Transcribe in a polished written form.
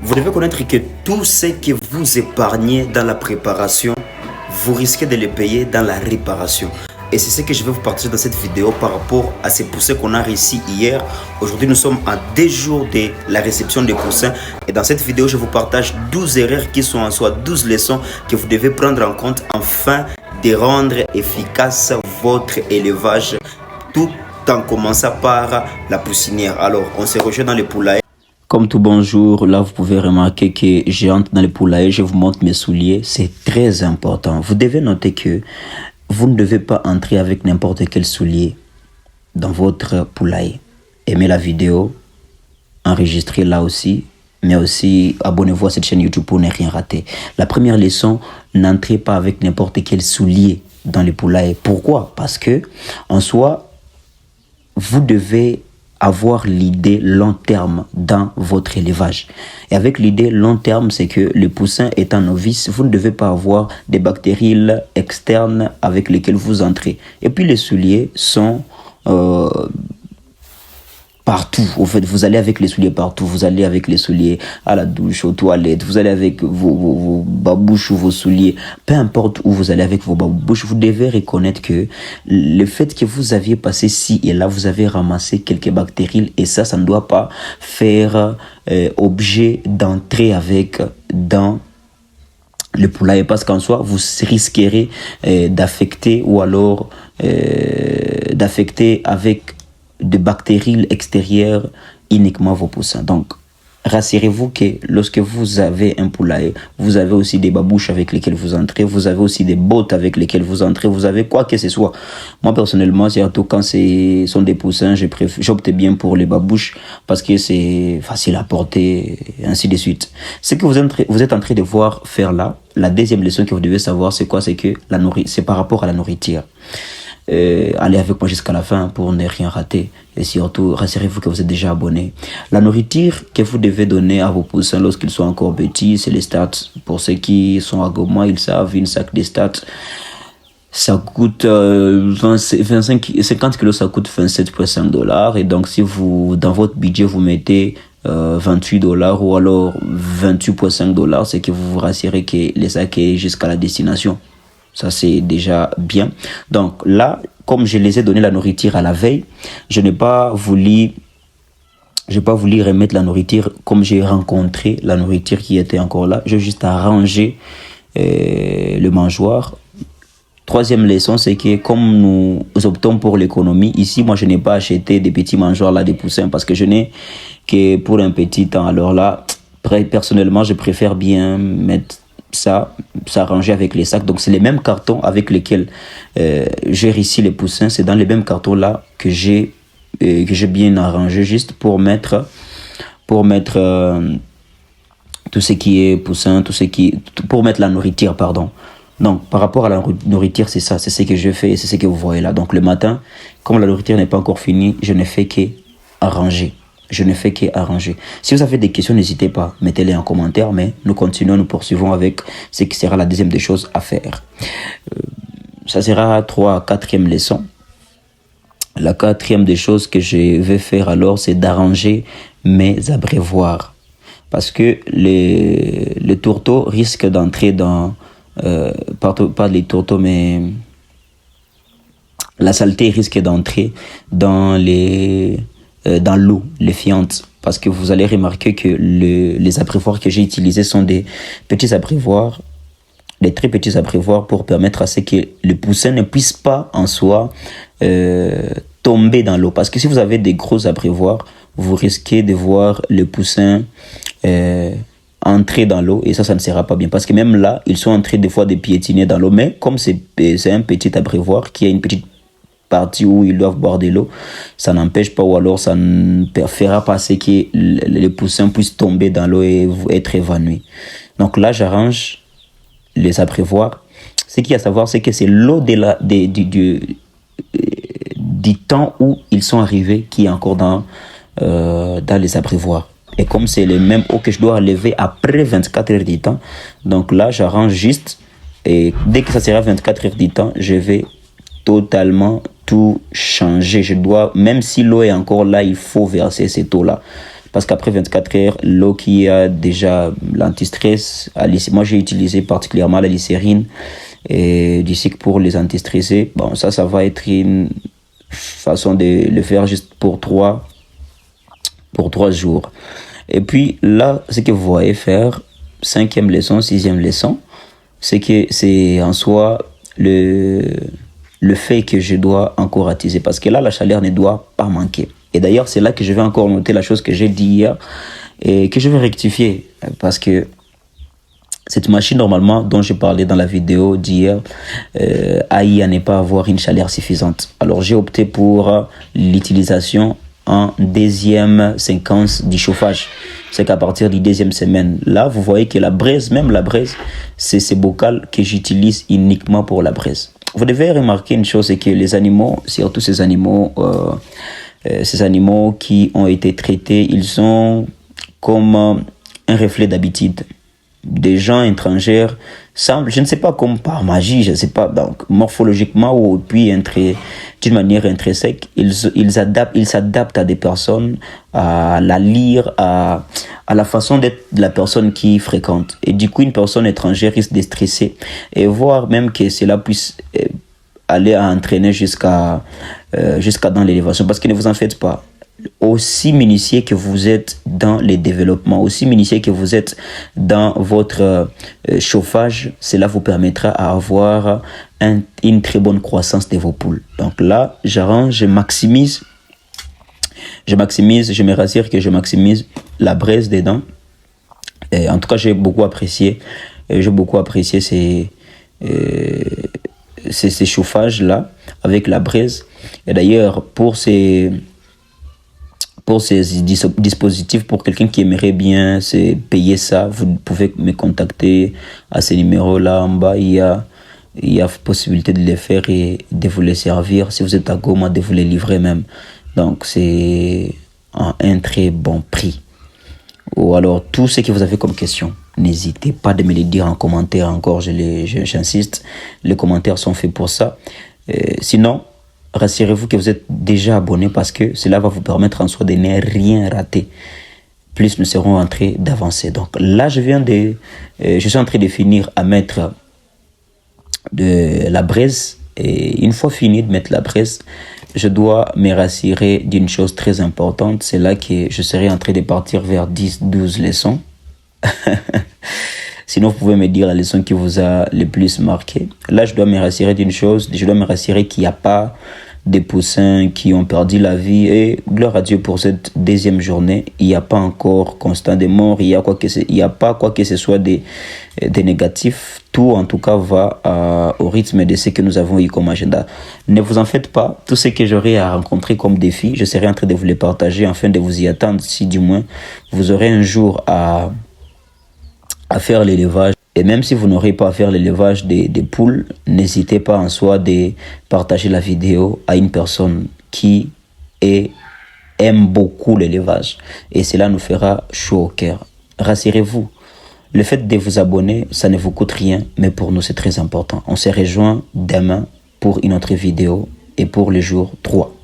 Vous devez connaître que tout ce que vous épargnez dans la préparation, vous risquez de les payer dans la réparation. Et c'est ce que je vais vous partager dans cette vidéo par rapport à ces poussins qu'on a réussi hier. Aujourd'hui, nous sommes à 2 jours de la réception des poussins. Et dans cette vidéo, je vous partage 12 erreurs qui sont en soi 12 leçons que vous devez prendre en compte afin de rendre efficace votre élevage, tout en commençant par la poussinière. Alors, on se rejoint dans les poulaillers. Comme tout bonjour, là vous pouvez remarquer que j'entre dans le poulailler, je vous montre mes souliers. C'est très important. Vous devez noter que vous ne devez pas entrer avec n'importe quel soulier dans votre poulailler. Aimez la vidéo, enregistrez là aussi, mais aussi abonnez-vous à cette chaîne YouTube pour ne rien rater. La première leçon, n'entrez pas avec n'importe quel soulier dans le poulailler. Pourquoi? Parce que en soi, vous devez avoir l'idée long terme dans votre élevage. Et avec l'idée long terme, c'est que le poussin étant novice, vous ne devez pas avoir des bactéries externes avec lesquelles vous entrez. Et puis les souliers sont partout. En fait, vous allez avec les souliers partout. Vous allez avec les souliers à la douche, aux toilettes. Vous allez avec vos babouches ou vos souliers. Peu importe où vous allez avec vos babouches, vous devez reconnaître que le fait que vous aviez passé ci et là, vous avez ramassé quelques bactéries. Et ça ne doit pas faire objet d'entrer avec dans le poulailler. Parce qu'en soi, vous risquerez d'affecter ou alors d'affecter avec de bactéries extérieures uniquement vos poussins. Donc, rassurez-vous que lorsque vous avez un poulailler, vous avez aussi des babouches avec lesquelles vous entrez, vous avez aussi des bottes avec lesquelles vous entrez, vous avez quoi que ce soit. Moi, personnellement, surtout quand ce sont des poussins, j'opte bien pour les babouches parce que c'est facile à porter, et ainsi de suite. Ce que vous êtes en train de voir faire là, la deuxième leçon que vous devez savoir, c'est quoi? C'est que c'est par rapport à la nourriture. Allez avec moi jusqu'à la fin pour ne rien rater. Et surtout, rassurez-vous que vous êtes déjà abonné. La nourriture que vous devez donner à vos poussins lorsqu'ils sont encore petits, c'est les stats. Pour ceux qui sont à Goma, ils savent, une sac de stats, ça coûte 50 kilos, ça coûte 27,5 $. Et donc, si vous, dans votre budget, vous mettez 28 $ ou alors 28,5 $, c'est que vous vous rassurez que les sacs est jusqu'à la destination. Ça, c'est déjà bien. Donc là, comme je les ai donné la nourriture à la veille, je n'ai pas voulu remettre la nourriture comme j'ai rencontré la nourriture qui était encore là. J'ai juste arrangé le mangeoire. Troisième leçon, c'est que comme nous optons pour l'économie, ici, moi, je n'ai pas acheté des petits mangeoires là, des poussins, parce que je n'ai que pour un petit temps. Alors là, personnellement, je préfère bien mettre s'arranger avec les sacs. Donc c'est les mêmes cartons avec lesquels j'ai ici les poussins. C'est dans les mêmes cartons là que j'ai bien arrangé, juste pour mettre tout ce qui est poussin, pour mettre la nourriture, pardon. Donc par rapport à la nourriture, c'est ça, c'est ce que je fais, c'est ce que vous voyez là. Donc le matin, comme la nourriture n'est pas encore finie, je ne fais qu'arranger. Si vous avez des questions, n'hésitez pas, mettez-les en commentaire, mais nous poursuivons avec ce qui sera la deuxième des choses à faire. Ça sera 4e leçon. La 4e des choses que je vais faire alors, c'est d'arranger mes abreuvoirs. Parce que les tourteaux risquent d'entrer dans, pas les tourteaux, mais la saleté risque d'entrer dans l'eau, les fientes, parce que vous allez remarquer que les abreuvoirs que j'ai utilisés sont des petits abreuvoirs, des très petits abreuvoirs pour permettre à ce que le poussin ne puisse pas en soi tomber dans l'eau. Parce que si vous avez des gros abreuvoirs, vous risquez de voir le poussin entrer dans l'eau et ça ne sera pas bien. Parce que même là, ils sont en train des fois de piétiner dans l'eau, mais comme c'est un petit abreuvoir qui a une petite partie où ils doivent boire de l'eau, ça n'empêche pas, ou alors ça ne fera pas ce que les poussins puissent tomber dans l'eau et être évanouis. Donc là, j'arrange les abreuvoirs. Ce qu'il y a à savoir, c'est que c'est l'eau du temps où ils sont arrivés qui est encore dans les abreuvoirs. Et comme c'est les mêmes eaux que je dois lever après 24 heures du temps, donc là, j'arrange juste, et dès que ça sera 24 heures du temps, je vais totalement tout changer. Je dois, même si l'eau est encore là, il faut verser cette eau-là. parce qu'après 24 heures, l'eau qui a déjà l'antistress, moi j'ai utilisé particulièrement la glycérine et du cycle pour les antistressés. Bon, ça va être une façon de le faire juste pour 3 jours. Et puis là, ce que vous voyez faire, 5e leçon, 6e leçon, c'est que c'est en soi le fait que je dois encore attiser. Parce que là, la chaleur ne doit pas manquer. Et d'ailleurs, c'est là que je vais encore noter la chose que j'ai dit hier et que je vais rectifier. Parce que cette machine, normalement, dont j'ai parlé dans la vidéo d'hier, aille à ne pas avoir une chaleur suffisante. Alors, j'ai opté pour l'utilisation en deuxième séquence du chauffage. C'est qu'à partir du 2e semaine, là, vous voyez que la braise, même la braise, c'est ces bocals que j'utilise uniquement pour la braise. Vous devez remarquer une chose, c'est que les animaux, surtout ces animaux qui ont été traités, ils ont comme un reflet d'habitude. Des gens étrangers semblent, je ne sais pas, comme par magie, je ne sais pas, donc morphologiquement ou puis d'une manière intrinsèque, ils s'adaptent à des personnes, à la lire, à la façon d'être de la personne qui fréquente. Et du coup, une personne étrangère risque de stresser et voire même que cela puisse aller à entraîner jusqu'à dans l'élévation. Parce que ne vous en faites pas. Aussi minutieux que vous êtes dans les développements, aussi minutieux que vous êtes dans votre chauffage, cela vous permettra d'avoir une très bonne croissance de vos poules. Donc là, j'arrange, je me rassure que je maximise la braise dedans. Et en tout cas, j'ai beaucoup apprécié ces chauffages-là avec la braise. Et d'ailleurs, pour ces dispositifs, pour quelqu'un qui aimerait bien se payer ça, vous pouvez me contacter à ce numéro-là en bas. Il y a possibilité de les faire et de vous les servir. Si vous êtes à Goma, de vous les livrer même. Donc, c'est un très bon prix. Ou alors, tout ce que vous avez comme question, n'hésitez pas de me les dire en commentaire encore. J'insiste, les commentaires sont faits pour ça. Sinon, rassurez-vous que vous êtes déjà abonné parce que cela va vous permettre en soi de ne rien rater. Plus nous serons en train d'avancer. Donc là, je suis en train de finir à mettre de la braise. Et une fois fini de mettre la braise, je dois me rassurer d'une chose très importante. C'est là que je serai en train de partir vers 10-12 leçons. Sinon, vous pouvez me dire la leçon qui vous a le plus marqué. Là, je dois me rassurer d'une chose. Je dois me rassurer qu'il n'y a pas des poussins qui ont perdu la vie. Et gloire à Dieu pour cette 2e journée. Il n'y a pas encore constat de mort. Il n'y a pas quoi que ce soit des négatifs. Tout, en tout cas, va au rythme de ce que nous avons eu comme agenda. Ne vous en faites pas. Tout ce que j'aurai à rencontrer comme défi, je serai en train de vous les partager afin de vous y attendre. Si du moins, vous aurez un jour à faire l'élevage. Et même si vous n'aurez pas à faire l'élevage des poules, n'hésitez pas en soi de partager la vidéo à une personne qui aime beaucoup l'élevage. Et cela nous fera chaud au cœur. Rassurez-vous, le fait de vous abonner, ça ne vous coûte rien, mais pour nous c'est très important. On se rejoint demain pour une autre vidéo et pour le jour 3.